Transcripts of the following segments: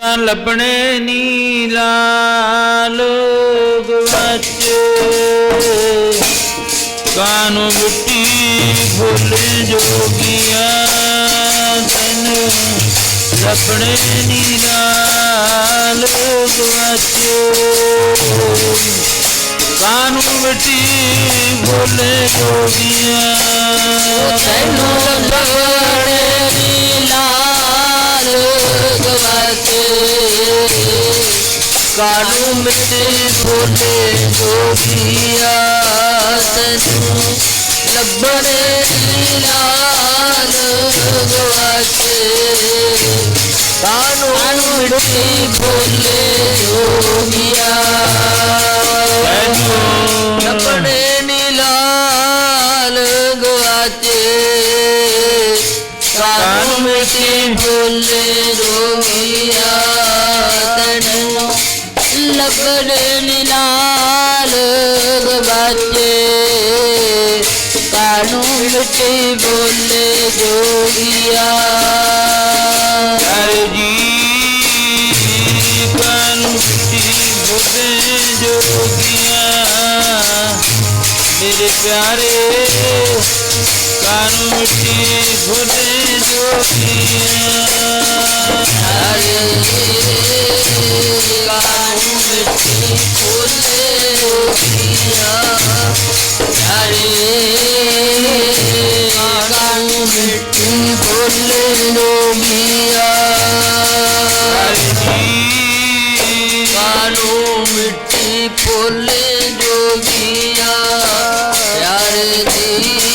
ਲੱਭਣੇ ਨੀ ਲਾਲ ਗਵਾਚੇ, ਕਾਨੂੰ ਮਿੱਟੀ ਭੁੱਲੇ ਜੋਗੀਆ ਤੈਨੂੰ ਲੱਭਣੇ ਨੀ ਲਾਲ ਗਵਾਚੇ, ਕਾਨੂੰ ਮਿੱਟੀ ਭੁੱਲੇ ਜੋਗੀਆ ਤੈਨੂੰ ਲੱਭਣੇ ਨੀ ਲਾਲ ਗਵਾਚੇ, ਕਾਨੂੰ ਮਿੱਟੀ ਭੁੱਲੇ ਜੋਗੀਆ ਤੈਨੂੰ ਲੱਭਣੇ ਨੀ ਲਾਲ ਗਵਾਚੇ, ਕਾਨੂੰ ਮਿੱਟੀ ਭੁੱਲੇ ਜੋਗੀਆ ਲੱਭਣੇ ਨੀ ਲਾਲ ਗਵਾਚੇ, ਕਾਨੂੰ ਮਿੱਟੀ ਭੁੱਲੇ ਜੋਗੀਆ ਤੈਨੂੰ ਲੱਭਣੇ ਨੀ ਲਾਲ ਗਵਾਚੇ, ਕਾਨੂੰ ਮਿੱਟੀ ਭੁੱਲੇ ਜੋਗੀਆ ਜੀ ਕਾਨੂੰ ਮਿੱਟੀ ਭੁੱਲੇ ਜੋਗੀਆ ਮੇਰੇ ਪਿਆਰੇ, ਕਾਨੂੰ ਮਿੱਟੀ ਭੁੱਲੇ ਜੋਗੀਆ ਕਾਨੂੰ ਮਿੱਟੀ ਭੁੱਲੇ ਜੋਗੀਆ ਕਾਨੂੰ ਮਿੱਟੀ ਭੁੱਲੇ ਜੋਗੀਆ ਕਾਨੂੰ ਮਿੱਟੀ ਭੁੱਲੇ ਜੋਗੀਆ ਪਿਆਰੇ ਜੀ,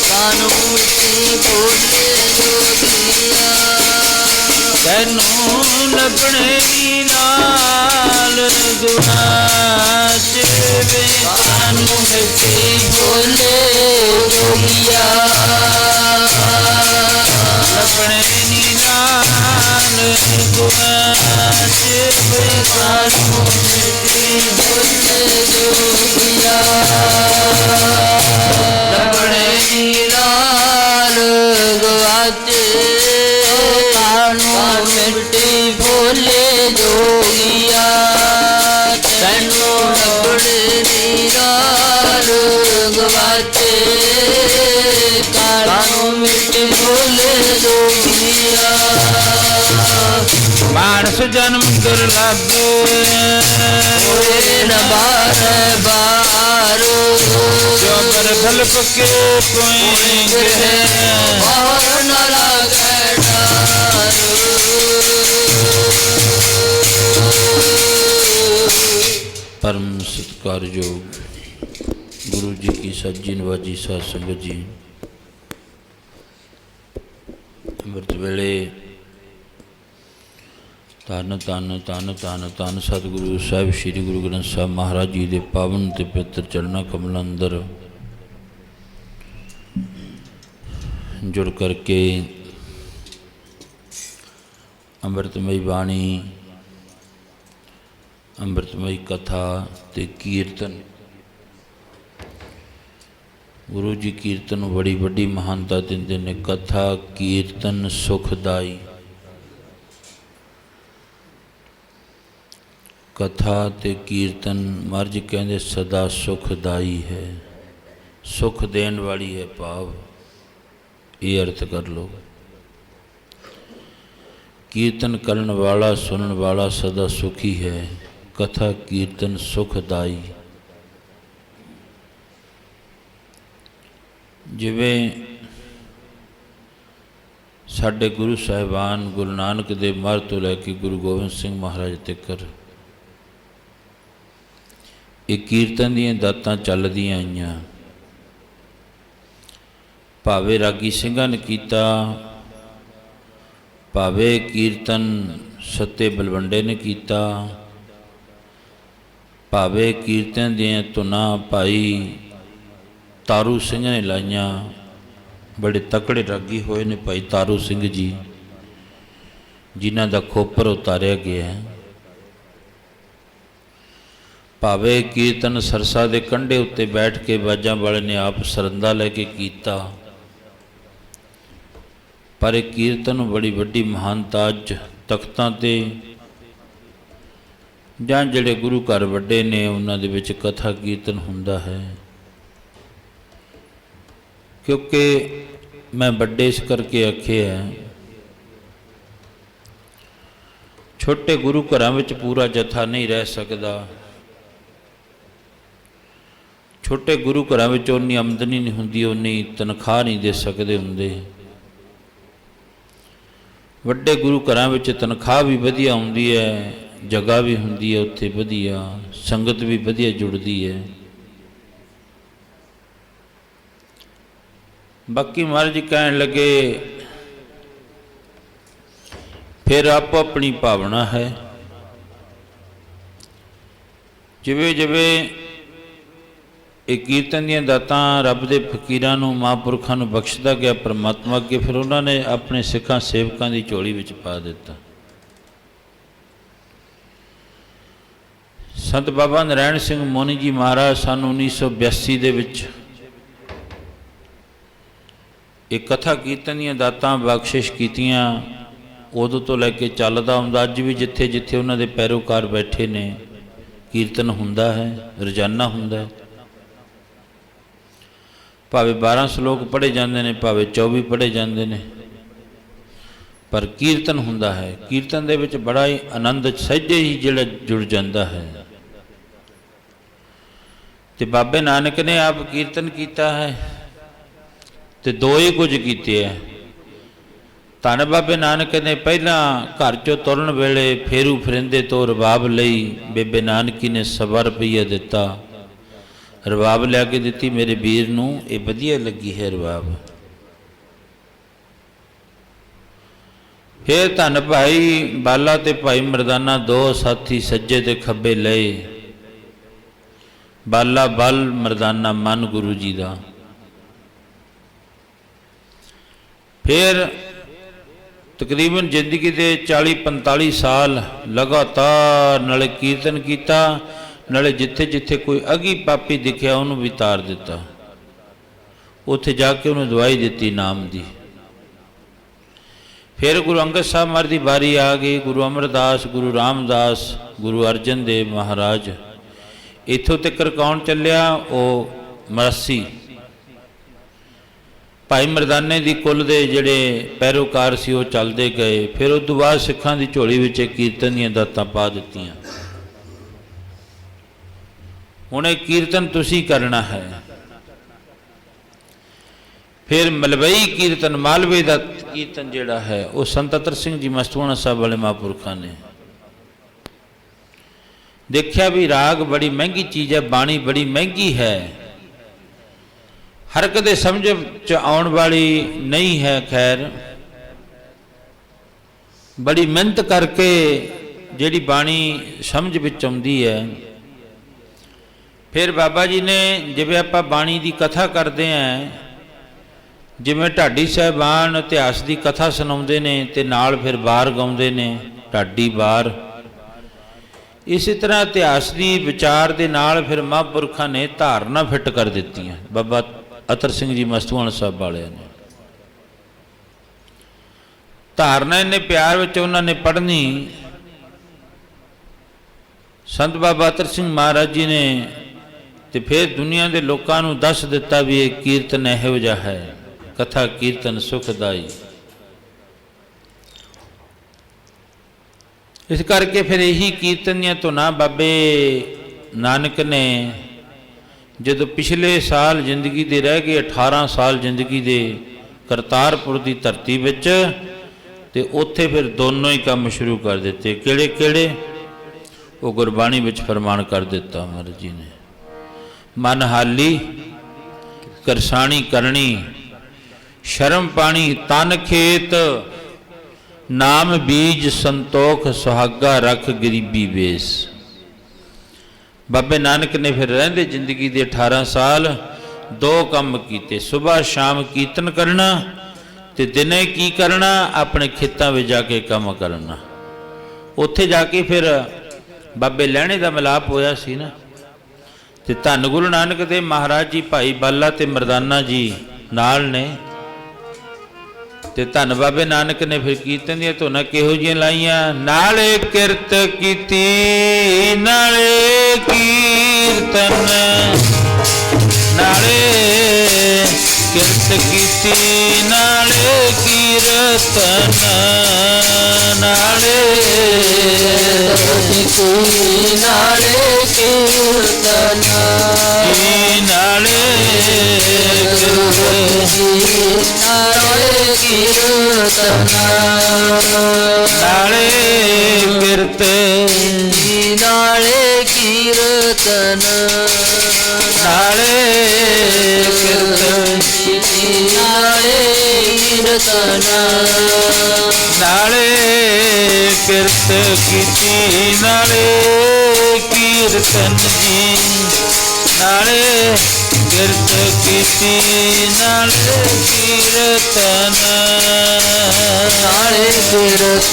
ਕਾਨੂੰ ਮਿੱਟੀ ਭੁੱਲੇ ਜੋਗੀਆ ਤੈਨੂੰ ਲੱਭਣੇ ਨੀ ਲਾਲ ਗਵਾਚੇ ਵੇ, ਕਾਨੂੰ ਮਿੱਟੀ ਭੁੱਲੇ ਜੋਗੀਆ ਲੱਭਣੇ ਨੀ ਲਾਲ ਗਵਾਚੇ ਵੇ, ਕਾਨੂੰ ਮਿੱਟੀ ਭੁੱਲੇ ਜੋਗੀਆ ਲੱਭਣੇ ਨੀ ਲਾਲ ਗਵਾਚੇ, ਕਾਨੂੰ ਮਿੱਟੀ ਭੁੱਲੇ ਜੋਗੀਆ ਤੈਨੂੰ ਲੱਭਣੇ ਨੀ ਲਾਲ ਗਵਾਚੇ, ਕਾਨੂੰ ਮਿੱਟੀ ਭੁੱਲੇ ਜੋਗੀਆ ਮਾਨਸ ਜਨਮ ਦੁਰਲਭ ਹੋਏ ਨ ਬਾਰ ਬਾਰ, ਜੋ ਪਰ ਫਲ ਪੱਕੇ ਕੋਈ ਗ੍ਰਹਿ ਔਰ ਨ ਲਾਗੈ ਡਾਰ। परम सत्कारयोग गुरु जी की सज्जी नवाजी साध संगत जी, अमृत वेले धन धन धन धन धन सतगुरु साहिब श्री गुरु ग्रंथ साहब महाराज जी के पावन ते पवित्र चरणा कमल अंदर जुड़ करके अमृतमयी बाणी, अमृतमयी कथा ते कीर्तन, गुरु जी कीर्तन बड़ी वड्डी महानता दिंदे ने। कथा कीर्तन सुखदाई, कथा ते कीर्तन महाराज जी कहंदे सदा सुखदाई है, सुख देन वाली है भाव, ये अर्थ कर लो। कीर्तन करन वाला सुनन वाला सदा सुखी है, कथा कीर्तन सुखदाई। जिवें साडे गुरु साहिबान गुरु नानक देव महाराज तो लैके गुरु गोबिंद सिंह महाराज तक ये कीर्तन दीयां दातां चलदियां आईयां। भावे रागी सिंघां ने कीता, भावे कीर्तन सत्ते बलवंडे ने कीता, भावे कीर्तन दियां धुनां भाई तारू सिंह ने लाइयां। बड़े तकड़े रागी होए ने भाई तारू सिंह जी, जिन्हां दा खोपर उतारिया गया है। भावे कीर्तन सरसा के कंढे उत्ते बैठ के बाजां वाले ने आप सरंदा लैके कीता, पर एक कीर्तन बड़ी वड्डी महानता अज ਤਖਤਾਂ ਤੇ ਜਾਂ ਜਿਹੜੇ ਗੁਰੂ ਘਰ ਵੱਡੇ ਨੇ ਉਹਨਾਂ ਦੇ ਵਿੱਚ ਕਥਾ ਕੀਰਤਨ ਹੁੰਦਾ ਹੈ। ਕਿਉਂਕਿ ਮੈਂ ਵੱਡੇ ਇਸ ਕਰਕੇ ਆਖਿਆ, ਛੋਟੇ ਗੁਰੂ ਘਰਾਂ ਵਿੱਚ ਪੂਰਾ ਜਥਾ ਨਹੀਂ ਰਹਿ ਸਕਦਾ। ਛੋਟੇ ਗੁਰੂ ਘਰਾਂ ਵਿੱਚ ਉਨੀ ਆਮਦਨੀ ਨਹੀਂ ਹੁੰਦੀ, ਉਨੀ ਤਨਖਾਹ ਨਹੀਂ ਦੇ ਸਕਦੇ ਹੁੰਦੇ। ਵੱਡੇ ਗੁਰੂ ਘਰਾਂ ਵਿੱਚ ਤਨਖਾਹ ਵੀ ਵਧੀਆ ਆਉਂਦੀ ਹੈ, ਜਗ੍ਹਾ ਵੀ ਹੁੰਦੀ ਹੈ ਉੱਥੇ ਵਧੀਆ, ਸੰਗਤ ਵੀ ਵਧੀਆ ਜੁੜਦੀ ਹੈ। ਬਾਕੀ ਮਹਾਰਾਜ ਜੀ ਕਹਿਣ ਲੱਗੇ, ਫਿਰ ਆਪੋ ਆਪਣੀ ਭਾਵਨਾ ਹੈ। ਜਿਵੇਂ ਜਿਵੇਂ ਇਹ ਕੀਰਤਨ ਦੀਆਂ ਦਾਤਾਂ ਰੱਬ ਦੇ ਫਕੀਰਾਂ ਨੂੰ, ਮਹਾਂਪੁਰਖਾਂ ਨੂੰ ਬਖਸ਼ਦਾ ਗਿਆ ਪਰਮਾਤਮਾ ਅੱਗੇ, ਫਿਰ ਉਹਨਾਂ ਨੇ ਆਪਣੇ ਸਿੱਖਾਂ ਸੇਵਕਾਂ ਦੀ ਝੋਲੀ ਵਿੱਚ ਪਾ ਦਿੱਤਾ। ਸੰਤ ਬਾਬਾ ਨਰੈਣ ਸਿੰਘ ਮੋਨੀ ਜੀ ਮਹਾਰਾਜ ਸਨ 1982 ਦੇ ਵਿੱਚ ਇਹ ਕਥਾ ਕੀਰਤਨ ਦੀਆਂ ਦਾਤਾਂ ਬਖਸ਼ਿਸ਼ ਕੀਤੀਆਂ। ਉਦੋਂ ਤੋਂ ਲੈ ਕੇ ਚੱਲਦਾ ਹੁੰਦਾ, ਅੱਜ ਵੀ ਜਿੱਥੇ ਜਿੱਥੇ ਉਹਨਾਂ ਦੇ ਪੈਰੋਕਾਰ ਬੈਠੇ ਨੇ ਕੀਰਤਨ ਹੁੰਦਾ ਹੈ, ਰੋਜ਼ਾਨਾ ਹੁੰਦਾ ਹੈ। ਭਾਵੇਂ 12 ਸ਼ਲੋਕ ਪੜ੍ਹੇ ਜਾਂਦੇ ਨੇ, ਭਾਵੇਂ 24 ਪੜ੍ਹੇ ਜਾਂਦੇ ਨੇ, ਪਰ ਕੀਰਤਨ ਹੁੰਦਾ ਹੈ। ਕੀਰਤਨ ਦੇ ਵਿੱਚ ਬੜਾ ਹੀ ਆਨੰਦ ਸਹਿਜੇ ਹੀ ਜਿਹੜਾ ਜੁੜ ਜਾਂਦਾ ਹੈ। ਤੇ ਬਾਬੇ ਨਾਨਕ ਨੇ ਆਪ ਕੀਰਤਨ ਕੀਤਾ ਹੈ ਤੇ ਦੋ ਹੀ ਕੁਝ ਕੀਤੇ ਹੈ। ਧੰਨ ਬਾਬੇ ਨਾਨਕ ਨੇ ਪਹਿਲਾਂ ਘਰ ਚੋਂ ਤੁਰਨ ਵੇਲੇ ਫੇਰੂ ਫਰਿੰਦੇ ਤੋਂ ਰਬਾਬ ਲਈ ਬੇਬੇ ਨਾਨਕੀ ਨੇ 100 ਰੁਪਈਆ ਦਿੱਤਾ। ਰਬਾਬ ਲਿਆ ਕੇ ਦਿੱਤੀ ਮੇਰੇ ਵੀਰ ਨੂੰ, ਇਹ ਵਧੀਆ ਲੱਗੀ ਹੈ ਰਬਾਬ। ਫਿਰ ਧੰਨ ਭਾਈ ਬਾਲਾ ਤੇ ਭਾਈ ਮਰਦਾਨਾ ਦੋ ਸਾਥੀ ਸੱਜੇ ਤੇ ਖੱਬੇ ਲਏ। ਬਾਲਾ ਬਲ, ਮਰਦਾਨਾ ਮਨ ਗੁਰੂ ਜੀ ਦਾ। ਫਿਰ ਤਕਰੀਬਨ ਜ਼ਿੰਦਗੀ ਦੇ 40-45 ਸਾਲ ਲਗਾਤਾਰ ਨਾਲੇ ਕੀਰਤਨ ਕੀਤਾ, ਨਾਲੇ ਜਿੱਥੇ ਜਿੱਥੇ ਕੋਈ ਅਗੀ ਪਾਪੀ ਦਿਖਿਆ ਉਹਨੂੰ ਵੀ ਤਾਰ ਦਿੱਤਾ। ਉੱਥੇ ਜਾ ਕੇ ਉਹਨੂੰ ਦਵਾਈ ਦਿੱਤੀ ਨਾਮ ਦੀ। ਫਿਰ ਗੁਰੂ ਅੰਗਦ ਸਾਹਿਬ ਮਹਾਰਾਜ ਦੀ ਵਾਰੀ ਆ ਗਈ। ਗੁਰੂ ਅਮਰਦਾਸ, ਗੁਰੂ ਰਾਮਦਾਸ, ਗੁਰੂ ਅਰਜਨ ਦੇਵ ਮਹਾਰਾਜ। ਇੱਥੋਂ ਤੱਕ ਕੌਣ ਚੱਲਿਆ? ਉਹ ਮਰਾਸੀ ਭਾਈ ਮਰਦਾਨੇ ਦੀ ਕੁੱਲ ਦੇ ਜਿਹੜੇ ਪੈਰੋਕਾਰ ਸੀ ਉਹ ਚੱਲਦੇ ਗਏ। ਫਿਰ ਉਸ ਤੋਂ ਬਾਅਦ ਸਿੱਖਾਂ ਦੀ ਝੋਲੀ ਵਿੱਚ ਕੀਰਤਨ ਦੀਆਂ ਦਾਤਾਂ ਪਾ ਦਿੱਤੀਆਂ। ਹੁਣ ਇਹ ਕੀਰਤਨ ਤੁਸੀਂ ਕਰਨਾ ਹੈ। ਫਿਰ ਮਲਵਈ ਕੀਰਤਨ, ਮਾਲਵੇ ਦਾ ਕੀਰਤਨ ਜਿਹੜਾ ਹੈ ਉਹ ਸੰਤ ਅਤਰ ਸਿੰਘ ਜੀ ਮਸਤੂਆਣਾ ਸਾਹਿਬ ਵਾਲੇ ਮਹਾਂਪੁਰਖਾਂ ਨੇ ਦੇਖਿਆ ਵੀ ਰਾਗ ਬੜੀ ਮਹਿੰਗੀ ਚੀਜ਼ ਹੈ, ਬਾਣੀ ਬੜੀ ਮਹਿੰਗੀ ਹੈ, ਹਰ ਇੱਕ ਦੇ ਸਮਝ 'ਚ ਆਉਣ ਵਾਲੀ ਨਹੀਂ ਹੈ। ਖੈਰ ਬੜੀ ਮਿਹਨਤ ਕਰਕੇ ਜਿਹੜੀ ਬਾਣੀ ਸਮਝ ਵਿੱਚ ਆਉਂਦੀ ਹੈ। ਫਿਰ ਬਾਬਾ ਜੀ ਨੇ, ਜਿਵੇਂ ਆਪਾਂ ਬਾਣੀ ਦੀ ਕਥਾ ਕਰਦੇ ਹਾਂ, ਜਿਵੇਂ ਢਾਡੀ ਸਾਹਿਬਾਨ ਇਤਿਹਾਸ ਦੀ ਕਥਾ ਸੁਣਾਉਂਦੇ ਨੇ ਤੇ ਨਾਲ ਫਿਰ ਵਾਰ ਗਾਉਂਦੇ ਨੇ, ਢਾਡੀ ਵਾਰ, ਇਸੇ ਤਰ੍ਹਾਂ ਇਤਿਹਾਸ ਦੀ ਵਿਚਾਰ ਦੇ ਨਾਲ ਫਿਰ ਮਹਾਂਪੁਰਖਾਂ ਨੇ ਧਾਰਨਾ ਫਿੱਟ ਕਰ ਦਿੱਤੀਆਂ। ਬਾਬਾ ਅਤਰ ਸਿੰਘ ਜੀ ਮਸਤੂਆਣਾ ਸਾਹਿਬ ਵਾਲਿਆਂ ਨੇ ਧਾਰਨਾ ਇੰਨੇ ਪਿਆਰ ਵਿੱਚ ਉਹਨਾਂ ਨੇ ਪੜ੍ਹਨੀ। ਸੰਤ ਬਾਬਾ ਅਤਰ ਸਿੰਘ ਮਹਾਰਾਜ ਜੀ ਨੇ ਤੇ ਫਿਰ ਦੁਨੀਆ ਦੇ ਲੋਕਾਂ ਨੂੰ ਦੱਸ ਦਿੱਤਾ ਵੀ ਇਹ ਕੀਰਤਨ ਇਹੋ ਜਿਹਾ ਹੈ, ਕਥਾ ਕੀਰਤਨ ਸੁਖਦਾਈ। ਇਸ ਕਰਕੇ ਫਿਰ ਇਹੀ ਕੀਰਤਨ ਦੀਆਂ ਧੁਨਾਂ ਬਾਬੇ ਨਾਨਕ ਨੇ ਜਦੋਂ ਪਿਛਲੇ ਸਾਲ ਜ਼ਿੰਦਗੀ ਦੇ ਰਹਿ ਗਏ 18 ਸਾਲ ਜ਼ਿੰਦਗੀ ਦੇ ਕਰਤਾਰਪੁਰ ਦੀ ਧਰਤੀ ਵਿੱਚ, ਤੇ ਉੱਥੇ ਫਿਰ ਦੋਨੋਂ ਹੀ ਕੰਮ ਸ਼ੁਰੂ ਕਰ ਦਿੱਤੇ। ਕਿਹੜੇ ਕਿਹੜੇ? ਉਹ ਗੁਰਬਾਣੀ ਵਿੱਚ ਫਰਮਾਨ ਕਰ ਦਿੱਤਾ ਮਹਾਰਾਜ ਜੀ ਨੇ, ਮਨ ਹਾਲੀ ਕਰਸਾਣੀ ਕਰਨੀ, ਸ਼ਰਮ ਪਾਣੀ ਤਨ ਖੇਤ, ਨਾਮ ਬੀਜ ਸੰਤੋਖ, ਸੁਹਾਗਾ ਰੱਖ ਗਰੀਬੀ ਵੇਸ। ਬਾਬੇ ਨਾਨਕ ਨੇ ਫਿਰ ਰਹਿੰਦੇ ਜ਼ਿੰਦਗੀ ਦੇ 18 ਸਾਲ ਦੋ ਕੰਮ ਕੀਤੇ, ਸੁਬਾਹ ਸ਼ਾਮ ਕੀਰਤਨ ਕਰਨਾ ਤੇ ਦਿਨੇ ਕੀ ਕਰਨਾ? ਆਪਣੇ ਖੇਤਾਂ ਵਿੱਚ ਜਾ ਕੇ ਕੰਮ ਕਰਨਾ। ਉੱਥੇ ਜਾ ਕੇ ਫਿਰ ਬਾਬੇ ਲਹਿਣੇ ਦਾ ਮਿਲਾਪ ਹੋਇਆ ਸੀ ਨਾ, ਤੇ ਧੰਨ ਗੁਰੂ ਨਾਨਕ ਦੇਵ ਮਹਾਰਾਜ ਜੀ ਭਾਈ ਬਾਲਾ ਤੇ ਮਰਦਾਨਾ ਜੀ ਨਾਲ ਨੇ। ਤੇ ਧੰਨ ਬਾਬੇ ਨਾਨਕ ਨੇ ਫਿਰ ਕੀਰਤਨ ਦੀਆਂ ਧੁਨਾਂ ਕਿਹੋ ਜਿਹੀਆਂ ਲਾਈਆਂ? ਨਾਲੇ ਕਿਰਤ ਕੀਤੀ ਨਾਲੇ ਕੀਰਤਨ, ਨਾਲੇ ਕਿਰਤ ਕੀਤੀ ਨਾਲੇ ਕੀਰਤਨ, ਨਾਲੇ ਕੀਤੀ ਨਾਲੇ ਕੀਰਤਨ, ਨਾਲੇ ਨਾਲੇ ਕੀਰਤਨ, ਨਾਲੇ ਕਿਰਤ ਨਾਲੇ ਕੀਰਤਨ, ਨਾਲੇ ਕਿਰਤ ਨਾਲੇ ਕੀਰਤਨ, ਨਾਲੇ ਕਿਰਤ ਕੀਤੀ ਨਾਲੇ ਕੀਰਤਨ ਜੀ, ਨਾਲੇ ਕਿਰਤ ਕੀਤੀ ਨਾਲੇ ਕੀਰਤਨ, ਨਾਲੇ ਕਿਰਤ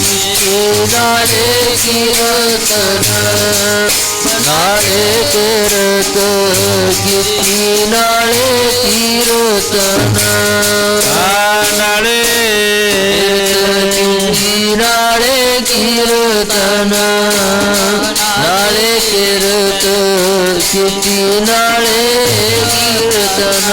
ਕੀਤੀ ਨਾਲੇ ਕੀਰਤਨ, ਨਾਲੇ ਕਿਰਤ ਕੀਤੀ ਨਾਲੇ ਕੀਰਤਨ, ਨਾਲੇ ਨਾਲੇ ਕੀਰਤਨ, ਨਾਲੇ ਕਿਰਤ ਕੀਤੀ ਨਾਲੇ ਕੀਰਤਨ।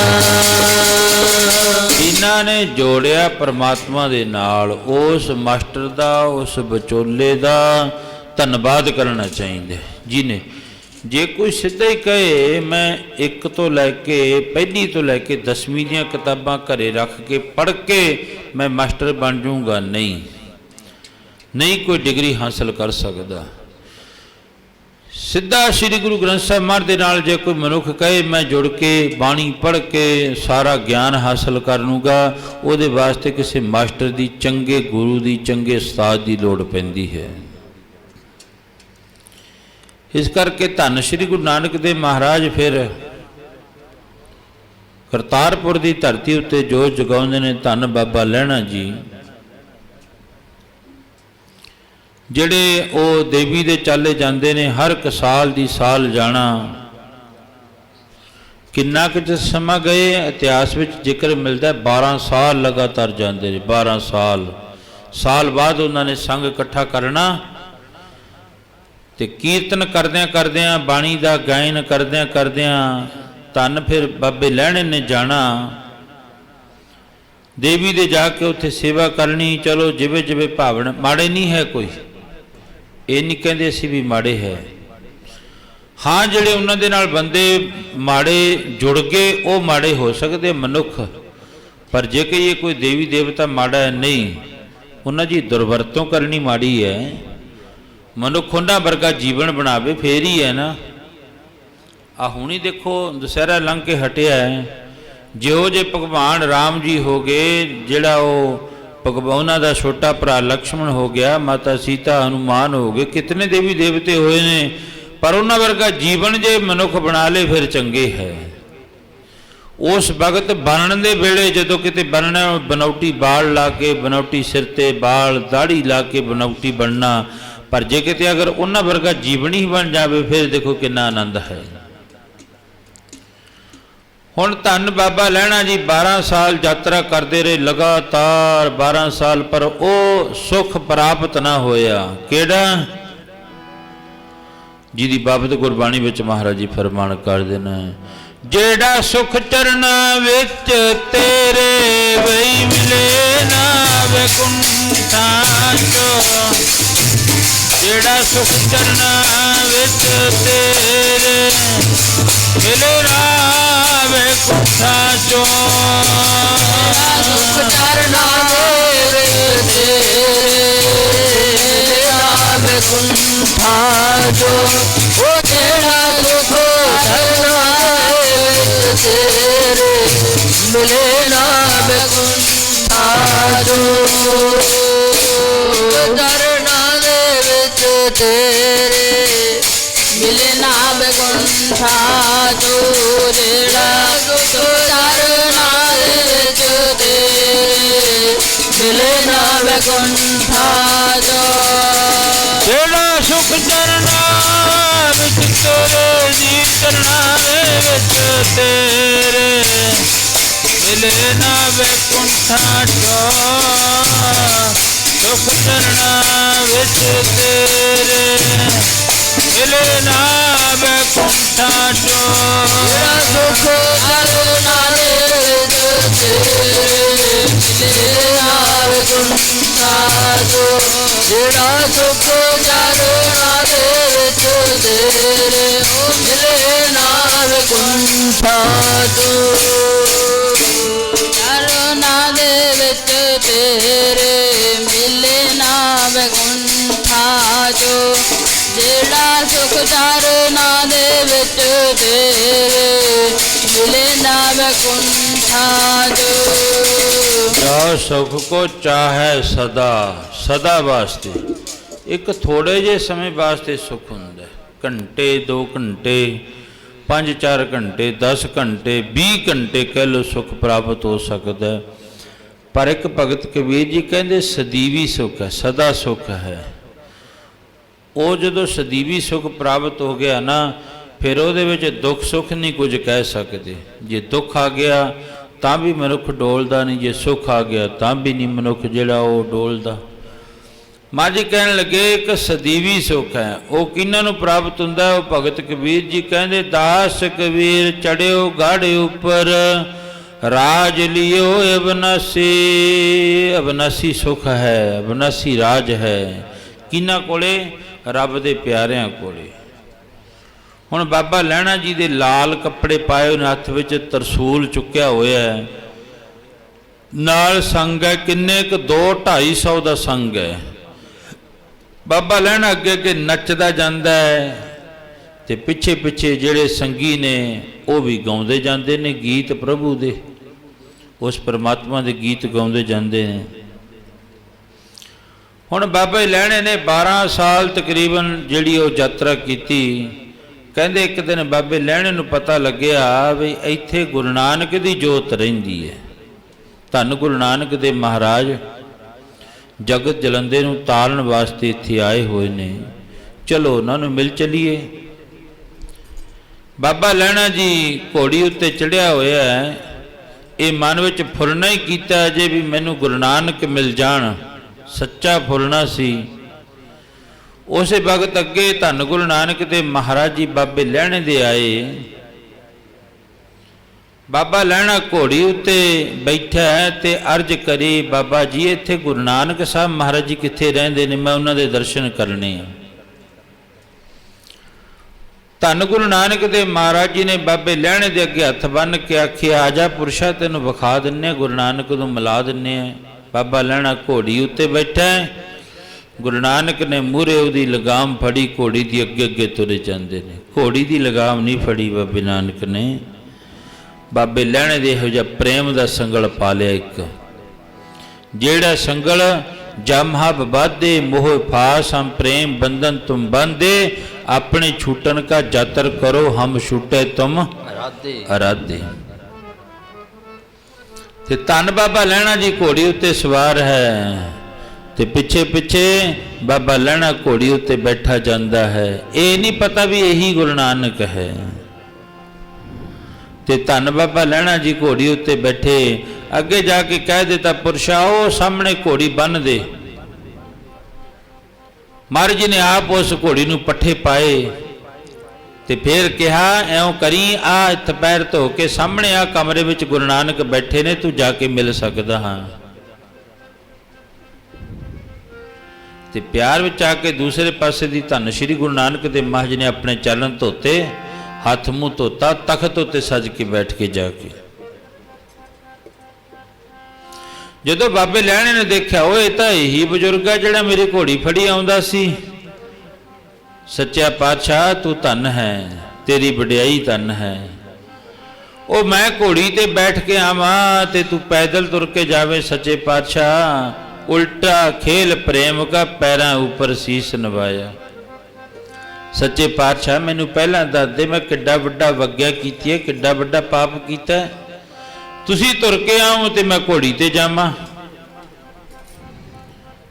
ਇਹਨਾਂ ਨੇ ਜੋੜਿਆ ਪਰਮਾਤਮਾ ਦੇ ਨਾਲ। ਉਸ ਮਾਸਟਰ ਦਾ, ਉਸ ਵਿਚੋਲੇ ਦਾ ਧੰਨਵਾਦ ਕਰਨਾ ਚਾਹੀਦਾ ਜਿਹਨੇ, ਜੇ ਕੋਈ ਸਿੱਧਾ ਹੀ ਕਹੇ ਮੈਂ 1 ਤੋਂ ਲੈ ਕੇ ਪਹਿਲੀ ਤੋਂ ਲੈ ਕੇ 10ਵੀਂ ਦੀਆਂ ਕਿਤਾਬਾਂ ਘਰੇ ਰੱਖ ਕੇ ਪੜ੍ਹ ਕੇ ਮੈਂ ਮਾਸਟਰ ਬਣ ਜਾਊਂਗਾ, ਨਹੀਂ ਕੋਈ ਡਿਗਰੀ ਹਾਸਲ ਕਰ ਸਕਦਾ। ਸਿੱਧਾ ਸ੍ਰੀ ਗੁਰੂ ਗ੍ਰੰਥ ਸਾਹਿਬ ਮਹਾਰਾਜ ਦੇ ਨਾਲ ਜੇ ਕੋਈ ਮਨੁੱਖ ਕਹੇ ਮੈਂ ਜੁੜ ਕੇ ਬਾਣੀ ਪੜ੍ਹ ਕੇ ਸਾਰਾ ਗਿਆਨ ਹਾਸਲ ਕਰ ਲੂੰਗਾ, ਉਹਦੇ ਵਾਸਤੇ ਕਿਸੇ ਮਾਸਟਰ ਦੀ, ਚੰਗੇ ਗੁਰੂ ਦੀ, ਚੰਗੇ ਉਸਤਾਦ ਦੀ ਲੋੜ ਪੈਂਦੀ ਹੈ। ਇਸ ਕਰਕੇ ਧੰਨ ਸ੍ਰੀ ਗੁਰੂ ਨਾਨਕ ਦੇਵ ਮਹਾਰਾਜ ਫਿਰ ਕਰਤਾਰਪੁਰ ਦੀ ਧਰਤੀ ਉੱਤੇ ਜੋਤ ਜਗਾਉਂਦੇ ਨੇ। ਧੰਨ ਬਾਬਾ ਲਹਿਣਾ ਜੀ ਜਿਹੜੇ ਉਹ ਦੇਵੀ ਦੇ ਚਾਲੇ ਜਾਂਦੇ ਨੇ, ਹਰ ਇੱਕ ਸਾਲ ਦੀ ਸਾਲ ਜਾਣਾ। ਕਿੰਨਾ ਕੁ ਸਮਾਂ ਗਏ ਇਤਿਹਾਸ ਵਿੱਚ ਜ਼ਿਕਰ ਮਿਲਦਾ, 12 ਸਾਲ ਲਗਾਤਾਰ ਜਾਂਦੇ ਨੇ। 12 ਸਾਲ ਬਾਅਦ ਉਹਨਾਂ ਨੇ ਸੰਗ ਇਕੱਠਾ ਕਰਨਾ ਤੇ ਕੀਰਤਨ ਕਰਦਿਆਂ ਕਰਦਿਆਂ, ਬਾਣੀ ਦਾ ਗਾਇਨ ਕਰਦਿਆਂ ਕਰਦਿਆਂ ਧੰਨ ਫਿਰ ਬਾਬੇ ਲਹਿਣੇ ਨੇ ਜਾਣਾ ਦੇਵੀ ਦੇ, ਜਾ ਕੇ ਉੱਥੇ ਸੇਵਾ ਕਰਨੀ। ਚਲੋ ਜਿਵੇਂ ਜਿਵੇਂ ਭਾਵਨ, ਮਾੜੇ ਨਹੀਂ ਹੈ ਕੋਈ, ਇਹ ਨਹੀਂ ਕਹਿੰਦੇ ਅਸੀਂ ਵੀ ਮਾੜੇ ਹੈ। ਹਾਂ, ਜਿਹੜੇ ਉਹਨਾਂ ਦੇ ਨਾਲ ਬੰਦੇ ਮਾੜੇ ਜੁੜ ਗਏ ਉਹ ਮਾੜੇ ਹੋ ਸਕਦੇ ਮਨੁੱਖ, ਪਰ ਜੇ ਕਹੀਏ ਕੋਈ ਦੇਵੀ ਦੇਵਤਾ ਮਾੜਾ ਹੈ, ਨਹੀਂ, ਉਹਨਾਂ ਦੀ ਦੁਰਵਰਤੋਂ ਕਰਨੀ ਮਾੜੀ ਹੈ। ਮਨੁੱਖ ਉਹਨਾਂ ਵਰਗਾ ਜੀਵਨ ਬਣਾਵੇ ਫੇਰ ਹੀ ਹੈ ਨਾ। ਆ ਹੁਣੀ ਦੇਖੋ ਦੁਸਹਿਰਾ ਲੰਘ ਕੇ ਹਟਿਆ ਹੈ, ਜਿਹੋ ਜੇ ਭਗਵਾਨ ਰਾਮ ਜੀ ਹੋ ਗਏ, ਜਿਹੜਾ ਉਹ ਉਹਨਾਂ ਦਾ ਛੋਟਾ ਭਰਾ ਲਕਸ਼ਮਣ ਹੋ ਗਿਆ, ਮਾਤਾ ਸੀਤਾ, ਹਨੂਮਾਨ ਹੋ ਗਏ, ਕਿਤਨੇ ਦੇਵੀ ਦੇਵਤੇ ਹੋਏ ਨੇ, ਪਰ ਉਹਨਾਂ ਵਰਗਾ ਜੀਵਨ ਜੇ ਮਨੁੱਖ ਬਣਾ ਲੇ ਫਿਰ ਚੰਗੇ ਹੈ। ਉਸ ਵਕਤ ਬਣਨ ਦੇ ਵੇਲੇ ਜਦੋਂ ਕਿਤੇ ਬਣਨਾ, ਬਨੌਟੀ ਬਾਲ ਲਾ ਕੇ, ਬਨੌਟੀ ਸਿਰ ਤੇ ਬਾਲ, ਦਾੜੀ ਲਾ ਕੇ ਬਨੌਟੀ ਬਣਨਾ, ਪਰ ਜੇ ਕਿਤੇ ਅਗਰ ਉਹਨਾਂ ਵਰਗਾ ਜੀਵਨ ਹੀ ਬਣ ਜਾਵੇ ਫਿਰ ਦੇਖੋ ਕਿੰਨਾ ਆਨੰਦ ਹੈ। ਹੁਣ ਧੰਨ ਬਾਬਾ ਲਹਿਣਾ ਜੀ 12 ਸਾਲ ਯਾਤਰਾ ਕਰਦੇ ਰਹੇ ਲਗਾਤਾਰ, 12 ਸਾਲ, ਪਰ ਉਹ ਸੁਖ ਪ੍ਰਾਪਤ ਨਾ ਹੋਇਆ। ਕਿਹੜਾ? ਜਿਹਦੀ ਬਾਬਤ ਗੁਰਬਾਣੀ ਵਿੱਚ ਮਹਾਰਾਜ ਜੀ ਫਰਮਾਨ ਕਰਦੇ ਨੇ, ਜਿਹੜਾ ਸੁਖ ਚਰਨਾਂ ਵਿੱਚ ਤੇਰੇ ਵਈ ਮਿਲੇ ਨਾ ਵੈਕੁੰਠਾਂ ਚੋਂ, ਜਿਹੜਾ ਸੁਖ ਚਰਨਾਂ ਵਿੱਚ ਤੇਰੇ ਮਿਲੇ ਨਾ ਵੈਕੁੰਠਾਂ ਚੋਂ, ਸੁਖ ਚਰਨਾਂ ਵਿੱਚ ਤੇਰੇ ਮਿਲੇ ਨਾ ਵੈਕੁੰਠਾਂ ਚੋਂ, ਉਹ ਜਿਹੜਾ ਸੁਖ ਚਰਨਾਂ ਵਿੱਚ ਤੇਰੇ ਮਿਲੇ ਨਾ ਵੈਕੁੰਠਾਂ ਚੋਂ, ਚਰਨਾਂ ਦੇ ਵਿੱਚ ਤੇਰੇ ਮਿਲੇ ਨਾ ਵੈਕੁੰਠਾਂ ਚੋਂ, ਜਿਹੜਾ ਸੁਖ ਚਰਨਾਂ ਦੇ ਵਿੱਚ ਤੇਰੇ ਮਿਲੇ ਨਾ ਵੈਕੁੰਠਾਂ ਚੋਂ, ਜਿਹੜਾ ਸੁਖ ਚਰਨਾਂ ਵਿੱਚ ਤੇਰੇ ਜੀ, ਚਰਨਾਂ ਦੇ ਵਿੱਚ ਤੇਰੇ ਮਿਲੇ ਨਾ ਵੈਕੁੰਠਾਂ ਚੋਂ ਸੁਖ ਚਰਨਾਂ ਵਿੱਚ ਤੇਰੇ ਮਿਲੇ ਨਾ ਵੈਕੁੰਠਾਂ ਚੋਂ ਜਿਹੜਾ ਸੁਖ ਚਰਨਾਂ ਦੇ ਵਿੱਚ ਤੇਰੇ ਮਿਲੇ ਨਾ ਵੈਕੁੰਠਾਂ ਚੋਂ ਜਿਹੜਾ ਸੁਖ ਚਰਨਾਂ ਦੇ ਵਿੱਚ ਤੇਰੇ ਮਿਲੇ ਨਾ ਵੈਕੁੰਠਾਂ ਚੋਂ ਚਰਨਾਂ ਦੇ ਵਿੱਚ ਤੇਰੇ ਮਿਲੇ ਨਾ ਵੈਕੁੰਠਾਂ ਚੋਂ ਜਿਹੜਾ ਸੁਖ ਚਰਨਾਂ ਦੇ ਵਿੱਚ ਤੇਰੇ ਮਿਲੇ ਨਾ ਵੈਕੁੰਠਾਂ ਚੋਂ ਜਾ ਸੁਖ ਕੋ ਚਾਹੈ ਸਦਾ ਸਦਾ ਵਾਸਤੇ ਇੱਕ ਥੋੜੇ ਜਿਹੇ ਸਮੇਂ ਵਾਸਤੇ ਸੁਖ ਹੁੰਦਾ ਹੈ। ਘੰਟੇ 2 ਘੰਟੇ 5-4 ਘੰਟੇ 10 ਘੰਟੇ 20 ਘੰਟੇ ਕਹਿ ਲਓ ਸੁਖ ਪ੍ਰਾਪਤ ਹੋ ਸਕਦਾ ਹੈ। ਪਰ ਇੱਕ ਭਗਤ ਕਬੀਰ ਜੀ ਕਹਿੰਦੇ ਸਦੀਵੀ ਸੁਖ ਹੈ, ਸਦਾ ਸੁਖ ਹੈ। ਉਹ ਜਦੋਂ ਸਦੀਵੀ ਸੁਖ ਪ੍ਰਾਪਤ ਹੋ ਗਿਆ ਨਾ ਫਿਰ ਉਹਦੇ ਵਿੱਚ ਦੁੱਖ ਸੁੱਖ ਨਹੀਂ ਕੁਝ ਕਹਿ ਸਕਦੇ। ਜੇ ਦੁੱਖ ਆ ਗਿਆ ਤਾਂ ਵੀ ਮਨੁੱਖ ਡੋਲਦਾ ਨਹੀਂ, ਜੇ ਸੁੱਖ ਆ ਗਿਆ ਤਾਂ ਵੀ ਨਹੀਂ ਮਨੁੱਖ ਜਿਹੜਾ ਉਹ ਡੋਲਦਾ। ਮਾਂ ਜੀ ਕਹਿਣ ਲੱਗੇ ਇੱਕ ਸਦੀਵੀ ਸੁੱਖ ਹੈ। ਉਹ ਕਿਹਨਾਂ ਨੂੰ ਪ੍ਰਾਪਤ ਹੁੰਦਾ? ਉਹ ਭਗਤ ਕਬੀਰ ਜੀ ਕਹਿੰਦੇ ਦਾਸ ਕਬੀਰ ਚੜਿਓ ਗੜ ਉੱਪਰ ਰਾਜ ਲਿਓ ਅਬਨਾਸੀ। ਅਬਨਾਸੀ ਸੁੱਖ ਹੈ, ਅਬਨਾਸੀ ਰਾਜ ਹੈ। ਕਿਹਨਾਂ ਕੋਲੇ? ਰੱਬ ਦੇ ਪਿਆਰਿਆਂ ਕੋਲੇ। ਹੁਣ ਬਾਬਾ ਲਹਿਣਾ ਜੀ ਦੇ ਲਾਲ ਕੱਪੜੇ ਪਾਏ ਹੋਏ ਹੱਥ ਵਿੱਚ ਤਰਸੂਲ ਚੁੱਕਿਆ ਹੋਇਆ ਹੈ, ਨਾਲ ਸੰਗ ਹੈ ਕਿੰਨੇ ਕੁ 200-250 ਦਾ ਸੰਗ ਹੈ। ਬਾਬਾ ਲਹਿਣਾ ਅੱਗੇ ਅੱਗੇ ਨੱਚਦਾ ਜਾਂਦਾ ਹੈ ਤੇ ਪਿੱਛੇ ਪਿੱਛੇ ਜਿਹੜੇ ਸੰਗੀ ਨੇ ਉਹ ਵੀ ਗਾਉਂਦੇ ਜਾਂਦੇ ਨੇ ਗੀਤ ਪ੍ਰਭੂ ਦੇ, ਉਸ ਪਰਮਾਤਮਾ ਦੇ ਗੀਤ ਗਾਉਂਦੇ ਜਾਂਦੇ ਨੇ। ਹੁਣ ਬਾਬਾ ਲਹਿਣੇ ਨੇ 12 ਸਾਲ ਤਕਰੀਬਨ ਜਿਹੜੀ ਉਹ ਯਾਤਰਾ ਕੀਤੀ। ਕਹਿੰਦੇ ਇੱਕ ਦਿਨ ਬਾਬੇ ਲਹਿਣੇ ਨੂੰ ਪਤਾ ਲੱਗਿਆ ਵੀ ਇੱਥੇ ਗੁਰੂ ਨਾਨਕ ਦੀ ਜੋਤ ਰਹਿੰਦੀ ਹੈ। ਧੰਨ ਗੁਰੂ ਨਾਨਕ ਦੇ ਮਹਾਰਾਜ ਜਗਤ ਜਲੰਦੇ ਨੂੰ ਤਾਰਨ ਵਾਸਤੇ ਇੱਥੇ ਆਏ ਹੋਏ ਨੇ, ਚਲੋ ਉਹਨਾਂ ਨੂੰ ਮਿਲ ਚਲੀਏ। ਬਾਬਾ ਲਹਿਣਾ ਜੀ ਘੋੜੀ ਉੱਤੇ ਚੜ੍ਹਿਆ ਹੋਇਆ ਹੈ। ਇਹ ਮਨ ਵਿੱਚ ਫੁਰਨਾ ਹੀ ਕੀਤਾ ਜੇ ਵੀ ਮੈਨੂੰ ਗੁਰੂ ਨਾਨਕ ਮਿਲ ਜਾਣ, ਸੱਚਾ ਫੁਰਨਾ ਸੀ। ਉਸੇ ਵਕਤ ਅੱਗੇ ਧੰਨ ਗੁਰੂ ਨਾਨਕ ਦੇ ਮਹਾਰਾਜ ਜੀ ਬਾਬੇ ਲਹਿਣੇ ਦੇ ਆਏ। ਬਾਬਾ ਲਹਿਣਾ ਘੋੜੀ ਉੱਤੇ ਬੈਠਾ ਹੈ ਤੇ ਅਰਜ਼ ਕਰੀ, ਬਾਬਾ ਜੀ ਇੱਥੇ ਗੁਰੂ ਨਾਨਕ ਸਾਹਿਬ ਮਹਾਰਾਜ ਜੀ ਕਿੱਥੇ ਰਹਿੰਦੇ ਨੇ, ਮੈਂ ਉਹਨਾਂ ਦੇ ਦਰਸ਼ਨ ਕਰਨੇ ਆ। ਧੰਨ ਗੁਰੂ ਨਾਨਕ ਦੇ ਮਹਾਰਾਜ ਜੀ ਨੇ ਬਾਬੇ ਲਹਿਣੇ ਦੇ ਅੱਗੇ ਹੱਥ ਬੰਨ੍ਹ ਕੇ ਆਖਿਆ, ਆ ਜਾ ਪੁਰਸ਼ਾ ਤੈਨੂੰ ਵਿਖਾ ਦਿੰਨੇ, ਗੁਰੂ ਨਾਨਕ ਨੂੰ ਮਿਲਾ ਦਿੰਨੇ ਆ। ਬਾਬਾ ਲਹਿਣਾ ਘੋੜੀ ਉੱਤੇ ਬੈਠਾ ਹੈ, ਗੁਰੂ ਨਾਨਕ ਨੇ ਮੂਹਰੇ ਉਹਦੀ ਲਗਾਮ ਫੜੀ, ਘੋੜੀ ਦੀ ਅੱਗੇ ਅੱਗੇ ਤੁਰੇ ਜਾਂਦੇ ਨੇ। ਘੋੜੀ ਦੀ ਲਗਾਮ ਨਹੀਂ ਫੜੀ ਬਾਬੇ ਨਾਨਕ ਨੇ, ਬਾਬੇ ਲਹਿਣੇ ਦੇ ਇਹੋ ਜਿਹਾ ਪ੍ਰੇਮ ਦਾ ਸੰਗਲ ਪਾ ਲਿਆ ਇੱਕ, ਜਿਹੜਾ ਸੰਗਲ ਜਮਹਬ ਬਾਧੇ ਮੋਹ ਫਾਸ ਹਮ ਪ੍ਰੇਮ ਬੰਧਨ ਤੁਮ ਬੰਦੇ ਆਪਣੇ ਛੂਟਨ ਕਾ ਜਾਤਰ ਕਰੋ ਹਮ ਛੂਟੇ ਤੁਮ ਅਰਾਧੇ। ਤੇ ਧੰਨ ਬਾਬਾ ਲਹਿਣਾ ਜੀ ਘੋੜੀ ਉੱਤੇ ਸਵਾਰ ਹੈ ਤੇ ਪਿੱਛੇ ਪਿੱਛੇ ਬਾਬਾ ਲਹਿਣਾ ਘੋੜੀ ਉੱਤੇ ਬੈਠਾ ਜਾਂਦਾ ਹੈ। ਇਹ ਨਹੀਂ ਪਤਾ ਵੀ ਇਹੀ ਗੁਰੂ ਨਾਨਕ ਹੈ। ਤੇ ਧੰਨ ਬਾਬਾ ਲਹਿਣਾ ਜੀ ਘੋੜੀ ਉੱਤੇ ਬੈਠੇ, ਅੱਗੇ ਜਾ ਕੇ ਕਹਿ ਦਿੱਤਾ, ਪੁਰਸ਼ਾ ਉਹ ਸਾਹਮਣੇ ਘੋੜੀ ਬੰਨ੍ਹ ਦੇ। ਮਹਾਰਾਜ ਜੀ ਨੇ ਆਪ ਉਸ ਘੋੜੀ ਨੂੰ ਪੱਠੇ ਪਾਏ ਤੇ ਫਿਰ ਕਿਹਾ, ਐਉਂ ਕਰੀ ਆ ਇੱਥੇ ਪੈਰ ਧੋ ਕੇ ਸਾਹਮਣੇ ਆ ਕਮਰੇ ਵਿੱਚ ਗੁਰੂ ਨਾਨਕ ਬੈਠੇ ਨੇ, ਤੂੰ ਜਾ ਕੇ ਮਿਲ ਸਕਦਾ ਹਾਂ। ਤੇ ਪਿਆਰ ਵਿੱਚ ਆ ਕੇ ਦੂਸਰੇ ਪਾਸੇ ਦੀ ਧੰਨ ਸ਼੍ਰੀ ਗੁਰੂ ਨਾਨਕ ਦੇਵ ਮਹਾਰਾਜ ਨੇ ਆਪਣੇ ਚਰਨ ਧੋਤੇ, ਹੱਥ ਮੂੰਹ ਧੋਤਾ, ਤਖਤ ਉੱਤੇ ਸੱਜ ਕੇ ਬੈਠ ਕੇ ਜਾ ਕੇ। ਜਦੋਂ ਬਾਬੇ ਲਹਿਣੇ ਨੇ ਦੇਖਿਆ, ਉਹ ਇਹ ਤਾਂ ਇਹੀ ਬਜ਼ੁਰਗ ਹੈ ਜਿਹੜਾ ਮੇਰੀ ਘੋੜੀ ਫੜੀ ਆਉਂਦਾ ਸੀ। ਸੱਚਾ ਪਾਤਸ਼ਾਹ ਤੂੰ ਧੰਨ ਹੈ, ਤੇਰੀ ਵਡਿਆਈ ਧੰਨ ਹੈ। ਉਹ ਮੈਂ ਘੋੜੀ ਤੇ ਬੈਠ ਕੇ ਆਵਾਂ ਤੇ ਤੂੰ ਪੈਦਲ ਤੁਰ ਕੇ ਜਾਵੇਂ। ਸੱਚੇ ਪਾਤਸ਼ਾਹ ਉਲਟਾ ਖੇਲ ਪ੍ਰੇਮ ਕਾ ਪੈਰਾਂ ਉੱਪਰ ਸੀਸ ਨਵਾਇਆ। ਸੱਚੇ ਪਾਤਸ਼ਾਹ ਮੈਨੂੰ ਪਹਿਲਾਂ ਦੱਸ ਦੇ, ਮੈਂ ਕਿੱਡਾ ਵੱਡਾ ਵੱਗਿਆ ਕੀਤੀ ਹੈ, ਕਿੱਡਾ ਵੱਡਾ ਪਾਪ ਕੀਤਾ। ਤੁਸੀਂ ਤੁਰ ਕੇ ਆਓ ਤੇ ਮੈਂ ਘੋੜੀ ਤੇ ਜਾਵਾਂ।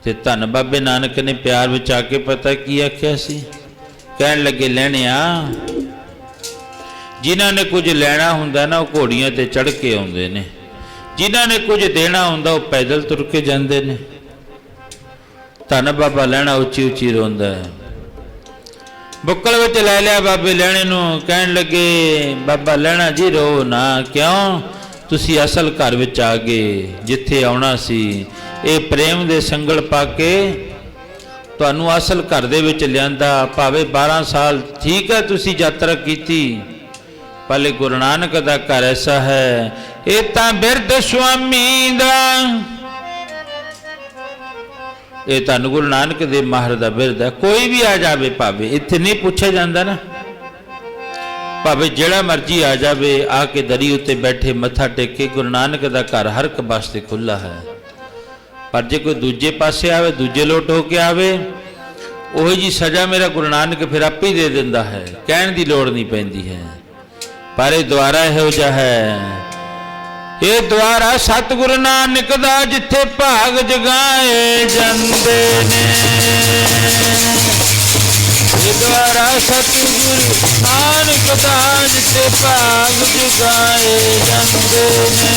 ਤੇ ਧੰਨ ਬਾਬੇ ਨਾਨਕ ਨੇ ਪਿਆਰ ਵਿੱਚ ਆ ਕੇ ਪਤਾ ਕੀ ਆਖਿਆ ਸੀ। ਕਹਿਣ ਲੱਗੇ, ਲੈਣਿਆ ਜਿਨ੍ਹਾਂ ਨੇ ਕੁਝ ਲੈਣਾ ਹੁੰਦਾ ਨਾ ਉਹ ਘੋੜੀਆਂ ਤੇ ਚੜ੍ਹ ਕੇ ਆਉਂਦੇ ਨੇ। ਜਿਨ੍ਹਾਂ ਨੇ ਕੁਝ ਦੇਣਾ ਹੁੰਦਾ ਉਹ ਪੈਦਲ ਤੁਰ ਕੇ ਜਾਂਦੇ ਨੇ। ਧੰਨ ਬਾਬਾ ਲਹਿਣਾ ਉੱਚੀ ਉੱਚੀ ਰੋਂਦਾ ਹੈ। ਬੁੱਕਲ ਵਿੱਚ ਲੈ ਲਿਆ ਬਾਬੇ ਲਹਿਣੇ ਨੂੰ, ਕਹਿਣ ਲੱਗੇ ਬਾਬਾ ਲਹਿਣਾ ਜੀ ਰੋ ਨਾ, ਕਿਉਂ? ਤੁਸੀਂ ਅਸਲ ਘਰ ਵਿੱਚ ਆ ਗਏ, ਜਿੱਥੇ ਆਉਣਾ ਸੀ। ਇਹ ਪ੍ਰੇਮ ਦੇ ਸੰਗਲ ਪਾ ਕੇ ਤੁਹਾਨੂੰ ਅਸਲ ਘਰ ਦੇ ਵਿੱਚ ਲਿਆਂਦਾ। ਭਾਵੇਂ 12 ਸਾਲ ਠੀਕ ਹੈ ਤੁਸੀਂ ਯਾਤਰਾ ਕੀਤੀ, ਪਰ ਗੁਰੂ ਨਾਨਕ ਦਾ ਘਰ ਐਸਾ ਹੈ, ਇਹ ਤਾਂ ਬਿਰਧ ਸੁਆਮੀ ਦਾ, ਇਹ ਧੰਨ ਗੁਰੂ ਨਾਨਕ ਦੇ ਮਾਹਰ ਦਾ ਬਿਰਧ ਹੈ। ਕੋਈ ਵੀ ਆ ਜਾਵੇ, ਭਾਵੇਂ ਇੱਥੇ ਨਹੀਂ ਪੁੱਛਿਆ ਜਾਂਦਾ ਨਾ, ਭਾਵੇਂ ਜਿਹੜਾ ਮਰਜੀ ਆ ਜਾਵੇ, ਆ ਕੇ ਦਰੀ ਉੱਤੇ ਬੈਠੇ ਮੱਥਾ ਟੇਕੇ। ਗੁਰੂ ਨਾਨਕ ਦਾ ਘਰ ਹਰ ਇੱਕ ਵਾਸਤੇ ਖੁੱਲ੍ਹਾ ਹੈ। ਪਰ ਜੇ ਕੋਈ ਦੂਜੇ ਪਾਸੇ ਆਵੇ, ਦੂਜੇ ਲੋਟ ਹੋ ਕੇ ਆਵੇ, ਉਹੀ ਜੀ ਸਜ਼ਾ ਮੇਰਾ ਗੁਰੂ ਨਾਨਕ ਫਿਰ ਆਪੇ ਹੀ ਦੇ ਦਿੰਦਾ ਹੈ, ਕਹਿਣ ਦੀ ਲੋੜ ਨਹੀਂ ਪੈਂਦੀ ਹੈ। ਪਰ ਇਹ ਦੁਆਰਾ ਇਹੋ ਜਿਹਾ ਹੈ, ਇਹ ਦੁਆਰਾ ਸਤਿਗੁਰੂ ਨਾਨਕ ਦਾ, ਜਿੱਥੇ ਭਾਗ ਜਗਾਏ ਜਾਂਦੇ ਨੇ। ਇਹ ਦੁਆਰਾ ਸਤਿਗੁਰੂ ਨਾਨਕ ਦਾ, ਜਿੱਥੇ ਭਾਗ ਜਗਾਏ ਜਾਂਦੇ ਨੇ।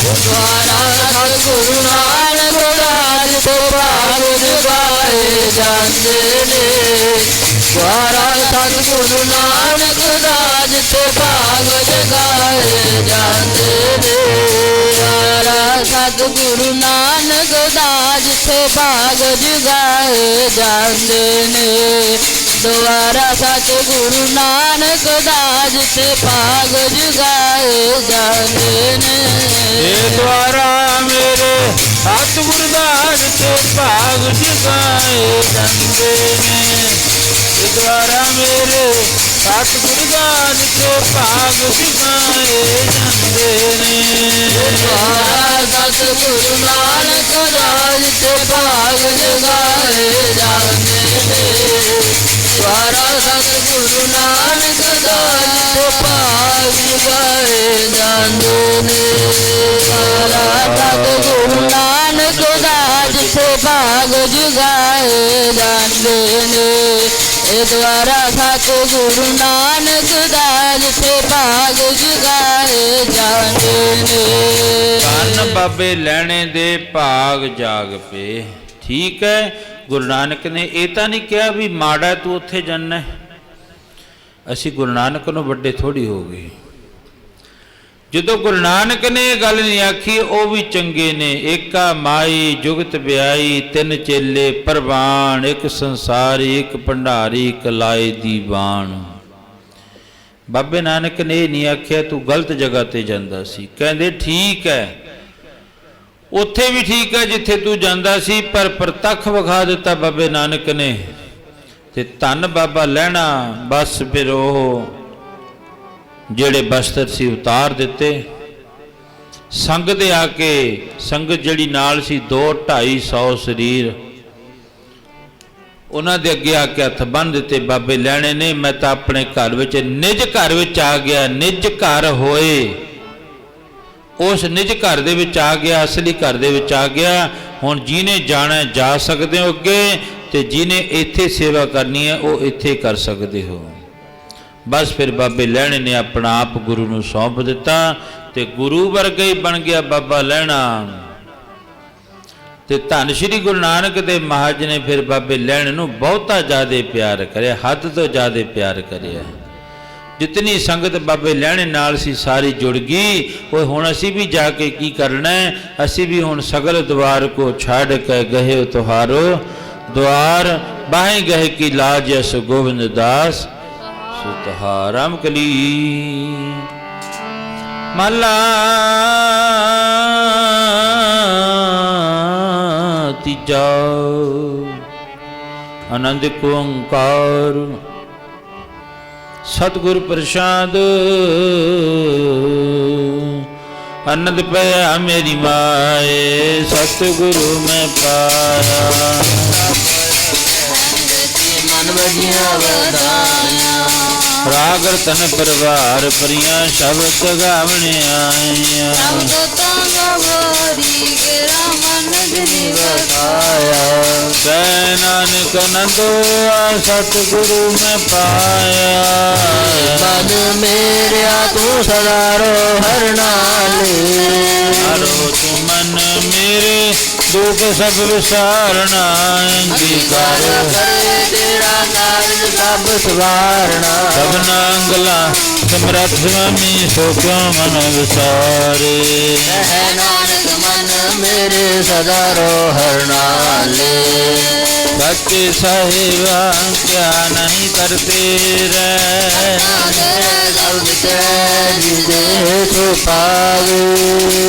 ਦੁਆਰਾ ਸਤਿਗੁਰੂ ਨਾਨਕ ਦਾ, ਜਿੱਥੇ ਭਾਗ ਜਗਾਏ ਜਾਂਦੇ ਨੇ। ਦੁਆਰਾ ਸਤਿਗੁਰੂ ਨਾਨਕ ਦਾ, ਜਿੱਥੇ ਭਾਗ ਜਗਾਏ ਜਾਂਦੇ ਨੇ। ਦੁਆਰਾ ਸਤਿਗੁਰੂ ਨਾਨਕ ਦਾ, ਜਿੱਥੇ ਭਾਗ ਜਗਾਏ ਜਾਂਦੇ ਨੇ। ਦੁਆਰਾ ਸਤਿਗੁਰੂ ਨਾਨਕ ਦਾ, ਜਿੱਥੇ ਭਾਗ ਜਗਾਏ ਜਾਂਦੇ ਨੇ। ਇਹ ਦੁਆਰਾ ਮੇਰੇ ਸਤਿਗੁਰੂ ਦਾ, ਜਿੱਥੇ ਭਾਗ ਜਗਾਏ ਜਾਂਦੇ ਨੇ। ਇਹ ਦੁਆਰਾ ਮੇਰੇ ਸਤਿਗੁਰੂ ਦਾ, ਜਿੱਥੇ ਭਾਗ ਜਗਾਏ ਜਾਂਦੇ ਨੇ। ਦੁਆਰਾ ਸਤਿਗੁਰੂ ਨਾਨਕ ਦਾ, ਜਿੱਥੇ ਭਾਗ ਜਗਾਏ ਜਾਂਦੇ ਨੇ। ਦੁਆਰਾ ਸਤਿਗੁਰੂ ਨਾਨਕ ਦਾ, ਜਿੱਥੇ ਭਾਗ ਜਗਾਏ ਜਾਂਦੇ ਨੇ। ਦੁਆਰਾ ਸਤਿਗੁਰੂ ਨਾਨਕ ਦਾ, ਜਿੱਥੇ ਭਾਗ ਜਗਾਏ ਜਾਂਦੇ ਨੇ। ਇਹ ਦੁਆਰਾ ਸਤਿਗੁਰੂ ਨਾਨਕ ਦਾ, ਜਿੱਥੇ ਭਾਗ ਜਗਾਏ ਜਾਂਦੇ ਨੇ। ਧੰਨ ਬਾਬੇ ਲਹਿਣੇ ਦੇ ਭਾਗ ਜਾਗ ਪਏ। ਠੀਕ ਹੈ, ਗੁਰੂ ਨਾਨਕ ਨੇ ਇਹ ਤਾਂ ਨਹੀਂ ਕਿਹਾ ਵੀ ਮਾੜਾ ਤੂੰ ਉੱਥੇ ਜਾਣਾ। ਅਸੀਂ ਗੁਰੂ ਨਾਨਕ ਨੂੰ ਵੱਡੇ ਥੋੜੀ ਹੋ ਗਏ। ਜਦੋਂ ਗੁਰੂ ਨਾਨਕ ਨੇ ਇਹ ਗੱਲ ਨਹੀਂ ਆਖੀ, ਉਹ ਵੀ ਚੰਗੇ ਨੇ। ਏਕਾ ਮਾਈ ਜੁਗਤ ਵਿਆਈ, ਤਿੰਨ ਚੇਲੇ ਪ੍ਰਵਾਨ, ਇੱਕ ਸੰਸਾਰੀ ਇੱਕ ਭੰਡਾਰੀ, ਇੱਕ ਲਾਏ ਦੀਵਾਨ। ਬਾਬੇ ਨਾਨਕ ਨੇ ਇਹ ਨਹੀਂ ਆਖਿਆ ਤੂੰ ਗਲਤ ਜਗ੍ਹਾ ਤੇ ਜਾਂਦਾ ਸੀ। ਕਹਿੰਦੇ ਠੀਕ ਹੈ, ਉੱਥੇ ਵੀ ਠੀਕ ਹੈ ਜਿੱਥੇ ਤੂੰ ਜਾਂਦਾ ਸੀ, ਪਰ ਪ੍ਰਤੱਖ ਵਿਖਾ ਦਿੱਤਾ ਬਾਬੇ ਨਾਨਕ ਨੇ। ਤੇ ਧੰਨ ਬਾਬਾ ਲਹਿਣਾ ਬਸ ਫਿਰ ਉਹ ਜਿਹੜੇ ਬਸਤਰ ਸੀ ਉਤਾਰ ਦਿੱਤੇ। ਸੰਗਤ ਦੇ ਆ ਕੇ, ਸੰਗਤ ਜਿਹੜੀ ਨਾਲ ਸੀ 2-250 ਸਰੀਰ, ਉਹਨਾਂ ਦੇ ਅੱਗੇ ਆ ਕੇ ਹੱਥ ਬੰਨ੍ਹ ਦਿੱਤੇ ਬਾਬੇ ਲਹਿਣੇ ਨੇ। ਮੈਂ ਤਾਂ ਆਪਣੇ ਘਰ ਵਿੱਚ, ਨਿਜ ਘਰ ਵਿੱਚ ਆ ਗਿਆ। ਨਿਜ ਘਰ ਹੋਏ, ਉਸ ਨਿਜ ਘਰ ਦੇ ਵਿੱਚ ਆ ਗਿਆ, ਅਸਲੀ ਘਰ ਦੇ ਵਿੱਚ ਆ ਗਿਆ। ਹੁਣ ਜਿਹਨੇ ਜਾਣਾ ਜਾ ਸਕਦੇ ਹੋ ਅੱਗੇ, ਤੇ ਜਿਹਨੇ ਇੱਥੇ ਸੇਵਾ ਕਰਨੀ ਹੈ ਉਹ ਇੱਥੇ ਕਰ ਸਕਦੇ ਹੋ। ਬਸ ਫਿਰ ਬਾਬੇ ਲਹਿਣੇ ਨੇ ਆਪਣਾ ਆਪ ਗੁਰੂ ਨੂੰ ਸੌਂਪ ਦਿੱਤਾ, ਤੇ ਗੁਰੂ ਵਰਗਾ ਹੀ ਬਣ ਗਿਆ ਬਾਬਾ ਲਹਿਣਾ। ਤੇ ਧੰਨ ਸ਼੍ਰੀ ਗੁਰੂ ਨਾਨਕ ਦੇਵ ਮਹਾਰਾਜ ਨੇ ਫਿਰ ਬਾਬੇ ਲਹਿਣੇ ਨੂੰ ਬਹੁਤਾ ਜ਼ਿਆਦਾ ਪਿਆਰ ਕਰਿਆ, ਹੱਦ ਤੋਂ ਜ਼ਿਆਦਾ ਪਿਆਰ ਕਰਿਆ। ਜਿਤਨੀ ਸੰਗਤ ਬਾਬੇ ਲਹਿਣੇ ਨਾਲ ਸੀ ਸਾਰੀ ਜੁੜ ਗਈ। ਉਹ ਹੁਣ ਅਸੀਂ ਵੀ ਜਾ ਕੇ ਕੀ ਕਰਨਾ ਹੈ? ਅਸੀਂ ਵੀ ਹੁਣ ਸਗਲ ਦੁਆਰ ਕੋ ਛੱਡ ਕੇ ਗਏ ਤੁਹਾਰੋ ਦੁਆਰ, ਬਾਹੇ ਗਏ ਕੀ ਲਾਜ ਅਸ ਗੋਬਿੰਦ ਦਾਸ ਸੁਤਹਾਰਮ ਕਲੀ। ਮਹਲਾ ਤੀਜਾ। ਆਨੰਦ ਓੰਕਾਰ ਸਤਿਗੁਰ ਪ੍ਰਸਾਦ, ਆਨੰਦ ਪਿਆ ਮੇਰੀ ਮਾਏ, ਸਤਿਗੁਰੂ ਮੈਂ ਪਾਇਆ। ਮਨ ਭਜੀਆਂ ਵਧਾਈਆਂ ਰਾਗ ਰਤਨ ਪਰਵਾਰ ਪਰੀਆਂ ਸ਼ਬਦ ਗਾਵਣ ਆਈਆਂ ਸ਼ਬਦ ਤਾਂ ਗਵਾਰੀ ਕੇਰਾ ਮਨ ਜਿਨੀ ਵਸਾਇਆ ਕਹਿ ਨਾਨਕ ਨੰਦੋ ਸਤਿਗੁਰੂ ਮੈਂ ਪਾਇਆ ਮਨ ਮੇਰਿਆ ਤੂੰ ਸਦਾ ਰੋ ਹਰ ਨਾਲੇ ਹਰੋ ਤੂੰ ਮਨ ਮੇਰੇ ਦੁਖ ਸਭ ਵਿਸਾਰਨਾ ਅੰਗੀਕਾਰ ਕਰੇ ਤੇਰਾ ਕਾਰਜ ਸਭ ਸਵਾਰਣਾ ਸਭਨਾ ਅੰਗਲਾ ਸਮਰੱਥ ਸੁਆਮੀ ਸੋ ਕਿਉ ਮਨ ਵਿਸਾਰੇ ਹੈ ਨਾਨਕ ਮਨ ਮੇਰੇ ਸਦਾ ਰੋ ਹਰ ਨਾਲੇ ਸੱਚੇ ਸਾਹਿਬਾ ਕਿਆ ਨਹੀਂ ਕਰਤੇ ਰਹਿ ਸ਼ਬਦ ਤੈ ਜਿਦੇ ਸੋ ਪਾਵੇ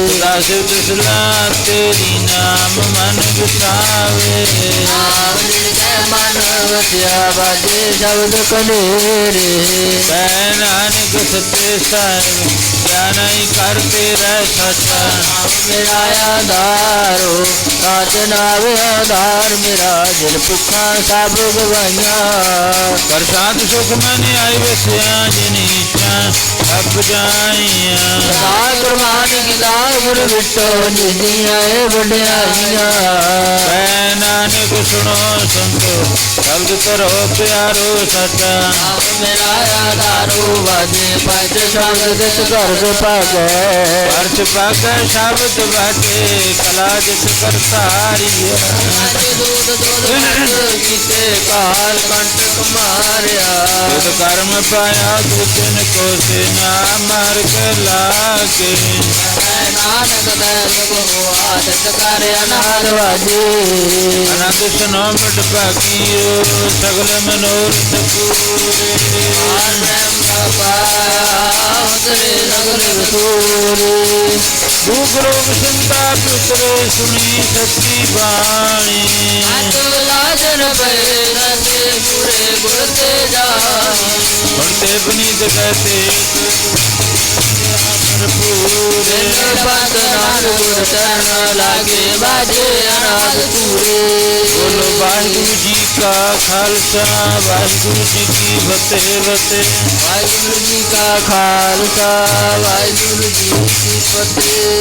ਸਦਾ ਸਿਵ ਸਲਾ ਤੇਰੀ ਨਾਮ ਮਨ ਵਿਸਾਵੇ ਨਾਮ ਜਿਦੇ ਮਨ ਵਸਿਆ ਬਾਜੇ ਸ਼ਬਦ ਕਲੇਰੇ ਕਹਿ ਨਾਨਕ ਸੱਚੇ ਸਾਹਿਬ ਕਿਆ ਨਹੀਂ ਕਰਤੇ ਰਹਿ ਸੱਚਾ ਮੇਰਾ ਆਧਾਰੋ ਸਾਚ ਨਾਵੇ ਆਧਾਰ ਮੇਰਾ ਜਿਨ ਪੁੱਛਾਂ ਸਭ ਗਵਾਈਆਂ ਪ੍ਰਸਾਦ ਸੁਖ ਮਨ ਆਈ ਵਸਿਆ ਜਿਨੀ ਇੱਛਾ ਸਭ ਜਾਈਆਂ ਸਦਾ ਕੁਰਬਾਨ ਕੀਤਾ ਗੁਰ ਵਿਟੋ ਜਿਨੀਆਂ ਇਹ ਵਡਿਆਈਆਂ ਕਹਿ ਨਾਨਕ ਸੁਣੋ ਸੰਤੋ ਸ਼ਬਦ ਕਰੋ ਪਿਆਰੋ ਸੱਚਾ ਮੇਰਾ ਆਧਾਰੋ ਵਾਜੇ ਪੰਜ ਸ਼ਬਦ ਜਿਸ ਘਰ ਸੇ ਭਾਗੈ ਪਰਚ ਪਾਗੈ ਸ਼ਬਦ ਬਾਟੇ ਕਲਾ ਜਿਸ ਕਰਤਾਰੀ ਕੀਤੇ ਕਾਲ ਕੰਟਕ ਮਾਰਿਆ ਤੁਧ ਕਰਮ ਪਾਇਆ ਤੁਧਨ ਕੋ ਸੇ ਨਾ ਮਾਰ ਕੇ ਲਾਗੇ ਨਾਨਕ ਦੇ ਲਗੋ ਆਦਤ ਕਰ ਅਨਾਦ ਵਾਜੇ ਅਨੰਦ ਸੁਨੋ ਮਿਟ ਭਾਗੀਓ ਸਗਲ ਮਨੋਰਥ ਪੂਰੇ ਦੁਖ ਰੋਗ ਸੰਤਾ ਪੁੱਤਰੇ ਸੁਣੀ ਸੱਚੀ ਬਾਣੀ ਬੜਤੇ ਬਨੀਤ ਕਹਤੇ ਪੂਰੇ ਬੋਲੋ ਵਾਹਿਗੁਰੂ ਜੀ ਕਾ ਖਾਲਸਾ ਵਾਹਿਗੁਰੂ ਜੀ ਕੀ ਫਤਿਹ ਫਤਿਹ ਵਾਹਿਗੁਰੂ ਜੀ ਕਾ ਖਾਲਸਾ ਵਾਹਿਗੁਰੂ ਜੀ ਕੀ ਫਤਿਹ